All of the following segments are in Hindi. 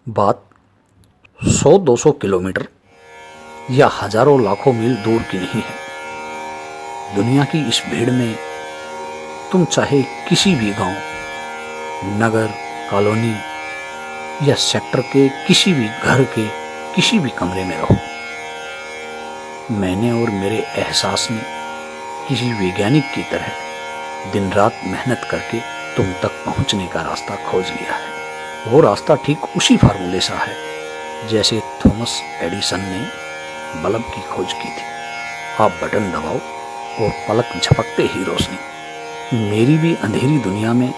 बात 100-200 किलोमीटर या हजारों लाखों मील दूर की नहीं है। दुनिया की इस भीड़ में तुम चाहे किसी भी गांव, नगर, कॉलोनी या सेक्टर के किसी भी घर के किसी भी कमरे में रहो, मैंने और मेरे एहसास ने किसी वैज्ञानिक की तरह दिन रात मेहनत करके तुम तक पहुंचने का रास्ता खोज लिया है। वो रास्ता ठीक उसी फार्मूले सा है जैसे थॉमस एडिसन ने बल्ब की खोज की थी। आप बटन दबाओ और पलक झपकते ही रोशनी। मेरी भी अंधेरी दुनिया में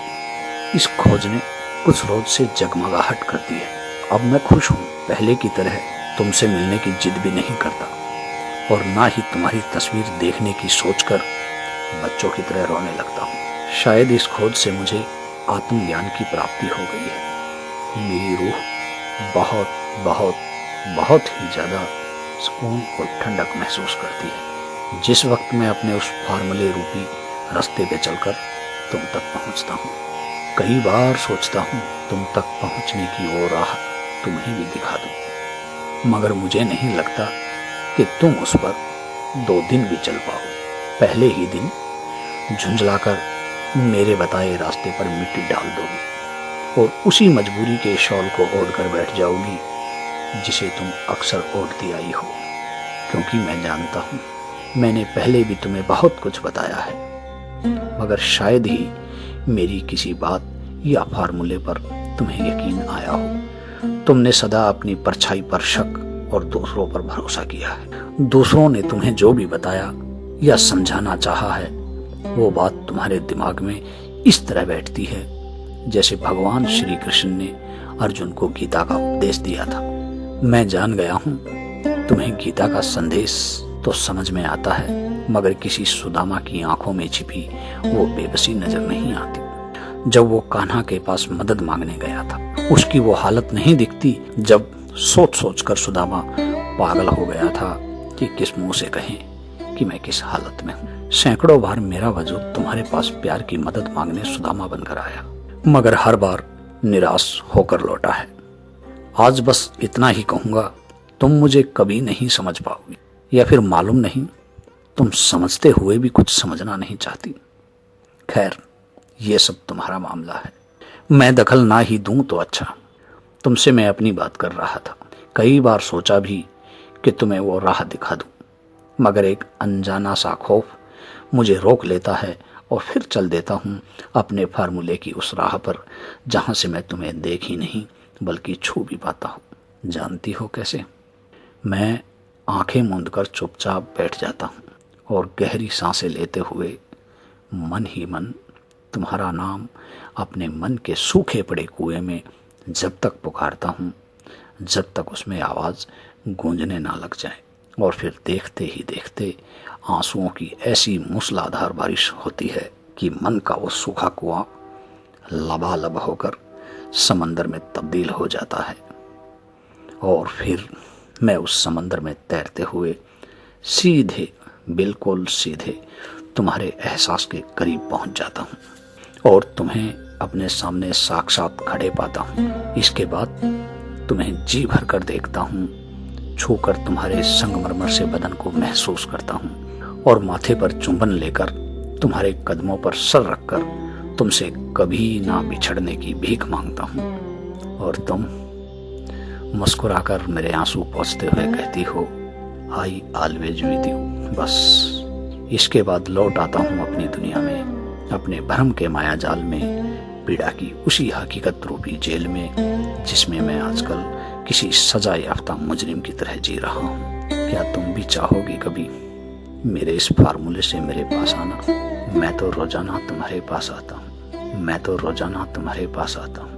इस खोज ने कुछ रोज से जगमगाहट कर दी है। अब मैं खुश हूँ, पहले की तरह तुमसे मिलने की जिद भी नहीं करता और ना ही तुम्हारी तस्वीर देखने की सोचकर बच्चों की तरह रोने लगता हूँ। शायद इस खोज से मुझे आत्मज्ञान की प्राप्ति हो गई है। मेरी रूह बहुत बहुत बहुत ही ज़्यादा सुकून और ठंडक महसूस करती है जिस वक्त मैं अपने उस फार्मूले रूपी रास्ते पे चलकर तुम तक पहुंचता हूँ। कई बार सोचता हूँ तुम तक पहुंचने की वो राह तुम्हें भी दिखा दूँ, मगर मुझे नहीं लगता कि तुम उस पर 2 दिन भी चल पाओ। पहले ही दिन झुंझलाकर मेरे बताए रास्ते पर मिट्टी डाल दोगी और उसी मजबूरी के शॉल को ओढ़कर बैठ जाओगी जिसे तुम अक्सर ओढ़ती आई हो, क्योंकि मैं जानता हूँ मैंने पहले भी तुम्हें बहुत कुछ बताया है, मगर शायद ही मेरी किसी बात या फार्मूले पर तुम्हें यकीन आया हो। तुमने सदा अपनी परछाई पर शक और दूसरों पर भरोसा किया है। दूसरों ने तुम्हें जो भी बताया या समझाना चाहा है वो बात तुम्हारे दिमाग में इस तरह बैठती है जैसे भगवान श्री कृष्ण ने अर्जुन को गीता का उपदेश दिया था। मैं जान गया हूँ तुम्हें गीता का संदेश तो समझ में आता है, मगर किसी सुदामा की आंखों में छिपी वो बेबसी नजर नहीं आती। जब वो कान्हा के पास मदद मांगने गया था, उसकी वो हालत नहीं दिखती जब सोच सोच कर सुदामा पागल हो गया था कि किस मुंह से कहें कि मैं किस हालत में हूँ। सैकड़ों बार मेरा वजूद तुम्हारे पास प्यार की मदद मांगने सुदामा बनकर आया, मगर हर बार निराश होकर लौटा है। आज बस इतना ही कहूंगा, तुम मुझे कभी नहीं समझ पाओगी, या फिर मालूम नहीं तुम समझते हुए भी कुछ समझना नहीं चाहती। खैर, ये सब तुम्हारा मामला है, मैं दखल ना ही दूं तो अच्छा। तुमसे मैं अपनी बात कर रहा था। कई बार सोचा भी कि तुम्हें वो राह दिखा दूं, मगर एक अनजाना सा खौफ मुझे रोक लेता है और फिर चल देता हूँ अपने फार्मूले की उस राह पर जहाँ से मैं तुम्हें देख ही नहीं बल्कि छू भी पाता हूँ। जानती हो कैसे? मैं आंखें मूंद कर चुपचाप बैठ जाता हूँ और गहरी सांसें लेते हुए मन ही मन तुम्हारा नाम अपने मन के सूखे पड़े कुएं में जब तक पुकारता हूँ जब तक उसमें आवाज़ गूंजने ना लग जाए, और फिर देखते ही देखते आंसुओं की ऐसी मूसलाधार बारिश होती है कि मन का वो सूखा कुआं लबालब होकर समंदर में तब्दील हो जाता है, और फिर मैं उस समंदर में तैरते हुए सीधे, बिल्कुल सीधे तुम्हारे एहसास के करीब पहुंच जाता हूं और तुम्हें अपने सामने साक्षात खड़े पाता हूं। इसके बाद तुम्हें जी भर कर देखता हूं, छूकर तुम्हारे संगमरमर से बदन को महसूस करता हूँ और माथे पर चुंबन लेकर तुम्हारे कदमों पर सर रखकर तुमसे कभी ना बिछड़ने की भीख मांगता हूँ, और तुम मुस्कुराकर मेरे आंसू पोंछते हुए कहती हो, आई ऑलवेज विद यू। बस इसके बाद लौट आता हूँ अपनी दुनिया में, अपने भ्रम के माया जाल में, पीड़ा की उसी हकीकत रूपी जेल में जिसमें मैं आजकल किसी सजा याफ्ता मुजरिम की तरह जी रहा हूँ। क्या तुम भी चाहोगी कभी मेरे इस फार्मूले से मेरे पास आना? मैं तो रोजाना तुम्हारे पास आता हूँ, मैं तो रोजाना तुम्हारे पास आता हूँ।